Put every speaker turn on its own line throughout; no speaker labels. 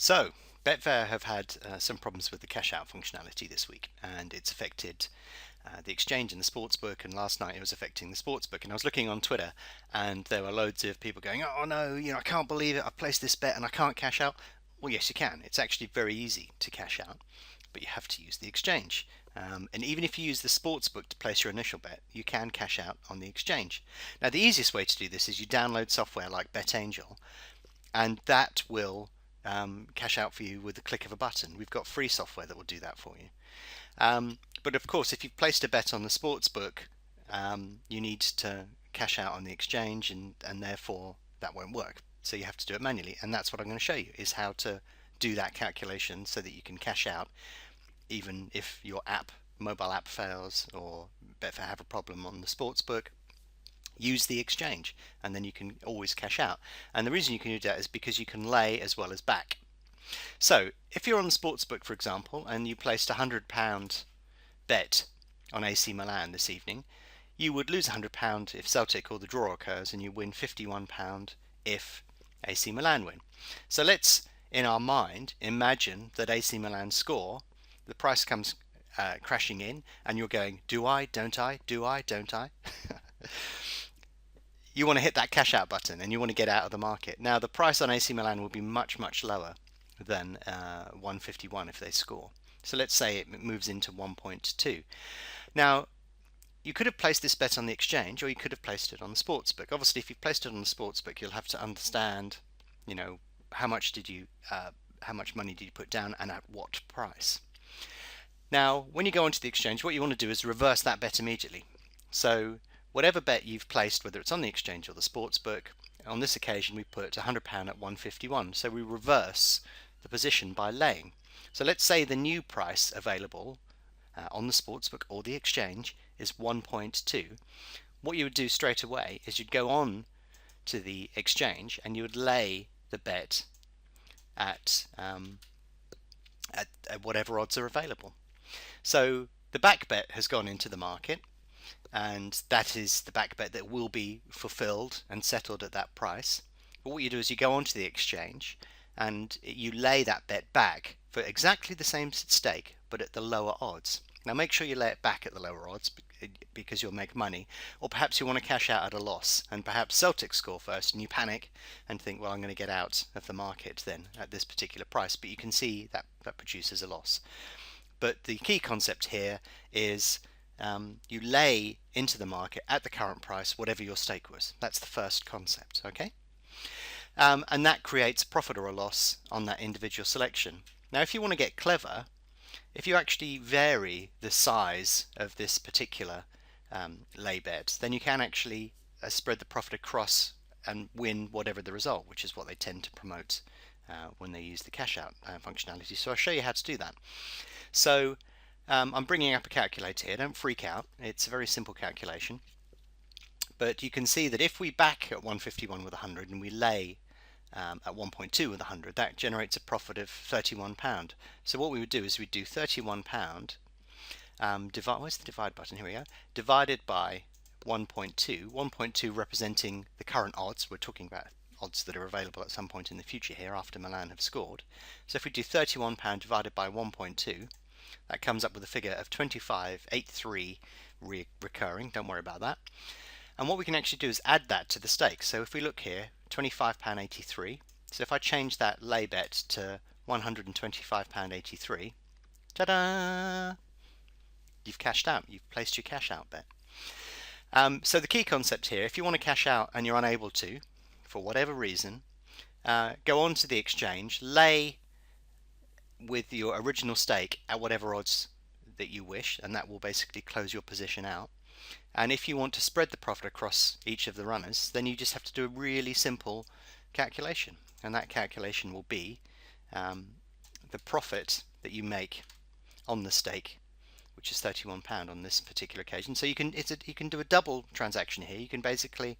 So, Betfair have had some problems with the cash out functionality this week, and it's affected the exchange and the sportsbook. And last night it was affecting the sportsbook. And I was looking on Twitter, and there were loads of people going, "Oh no, I can't believe it. I've placed this bet and I can't cash out." Well, yes, you can. It's actually very easy to cash out, but you have to use the exchange. And even if you use the sportsbook to place your initial bet, you can cash out on the exchange. Now, the easiest way to do this is you download software like BetAngel, and that will cash out for you with the click of a button. We've got free software that will do that for you. But of course, if you've placed a bet on the sportsbook, you need to cash out on the exchange, and therefore that won't work. So you have to do it manually, and that's what I'm going to show you, is how to do that calculation so that you can cash out even if your mobile app fails, or Betfair have a problem on the sportsbook. Use the exchange, and then you can always cash out. And the reason you can do that is because you can lay as well as back. So if you're on the sportsbook, for example, and you placed a £100 bet on AC Milan this evening, you would lose £100 if Celtic or the draw occurs, and you win £51 if AC Milan win. So let's, in our mind, imagine that AC Milan score, the price comes crashing in, and you're going, do I, don't I, do I, don't I? You want to hit that cash out button, and you want to get out of the market. Now, the price on AC Milan will be much, much lower than 151 if they score. So let's say it moves into 1.2. Now, you could have placed this bet on the exchange, or you could have placed it on the sportsbook. Obviously, if you've placed it on the sportsbook, you'll have to understand, how much money did you put down and at what price. Now, when you go onto the exchange, what you want to do is reverse that bet immediately. So whatever bet you've placed, whether it's on the exchange or the sportsbook, on this occasion we put £100 at 151. So we reverse the position by laying. So let's say the new price available on the sportsbook or the exchange is 1.2. What you would do straight away is you'd go on to the exchange and you would lay the bet at whatever odds are available. So the back bet has gone into the market, and that is the back bet that will be fulfilled and settled at that price. But what you do is you go onto the exchange and you lay that bet back for exactly the same stake, but at the lower odds. Now make sure you lay it back at the lower odds, because you'll make money. Or perhaps you want to cash out at a loss, and perhaps Celtic score first and you panic and think, well, I'm going to get out of the market then at this particular price. But you can see that produces a loss. But the key concept here is you lay into the market at the current price whatever your stake was. That's the first concept, okay? And that creates profit or a loss on that individual selection. Now, if you want to get clever, if you actually vary the size of this particular lay bet, then you can actually spread the profit across and win whatever the result, which is what they tend to promote when they use the cash out functionality. So I'll show you how to do that. So I'm bringing up a calculator here. Don't freak out. It's a very simple calculation. But you can see that if we back at 151 with 100 and we lay at 1.2 with 100, that generates a profit of £31. So what we would do is we'd do £31 where's the divide button? Here we go. Divided by 1.2. 1.2 representing the current odds. We're talking about odds that are available at some point in the future here after Milan have scored. So if we do £31 divided by 1.2, that comes up with a figure of 25.83 recurring. Don't worry about that. And what we can actually do is add that to the stake. So if we look here, £25.83. So if I change that lay bet to £125.83, ta-da! You've cashed out. You've placed your cash out bet. So the key concept here, if you want to cash out and you're unable to, for whatever reason, go on to the exchange, lay with your original stake at whatever odds that you wish, and that will basically close your position out. And if you want to spread the profit across each of the runners, then you just have to do a really simple calculation, and that calculation will be the profit that you make on the stake, which is £31 on this particular occasion. So you can do a double transaction here. You can basically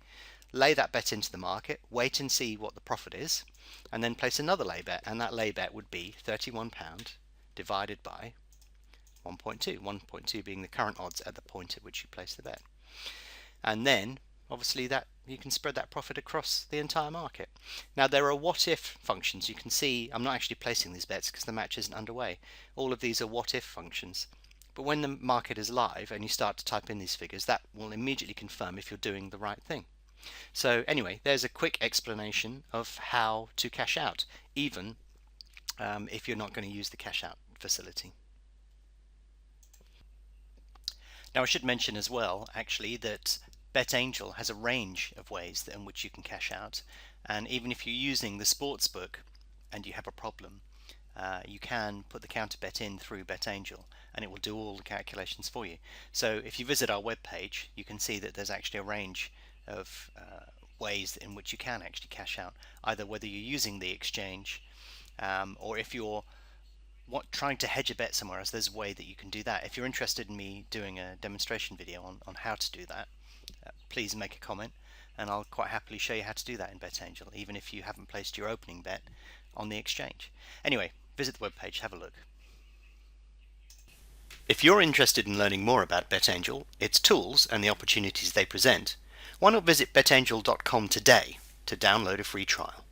lay that bet into the market, wait and see what the profit is, and then place another lay bet, and that lay bet would be £31 divided by 1.2, 1.2 being the current odds at the point at which you place the bet. And then obviously that you can spread that profit across the entire market. Now there are what if functions. You can see I'm not actually placing these bets because the match isn't underway. All of these are what if functions. But when the market is live and you start to type in these figures, that will immediately confirm if you're doing the right thing. So anyway, there's a quick explanation of how to cash out, even if you're not going to use the cash out facility. Now I should mention as well, actually, that BetAngel has a range of ways in which you can cash out, and even if you're using the sportsbook and you have a problem, you can put the counter bet in through BetAngel and it will do all the calculations for you. So if you visit our webpage, you can see that there's actually a range of ways in which you can actually cash out, either whether you're using the exchange or if you're trying to hedge a bet somewhere else, there's a way that you can do that. If you're interested in me doing a demonstration video on how to do that, please make a comment and I'll quite happily show you how to do that in BetAngel, even if you haven't placed your opening bet on the exchange. Anyway, visit the webpage, have a look. If you're interested in learning more about BetAngel, its tools and the opportunities they present, why not visit betangel.com today to download a free trial.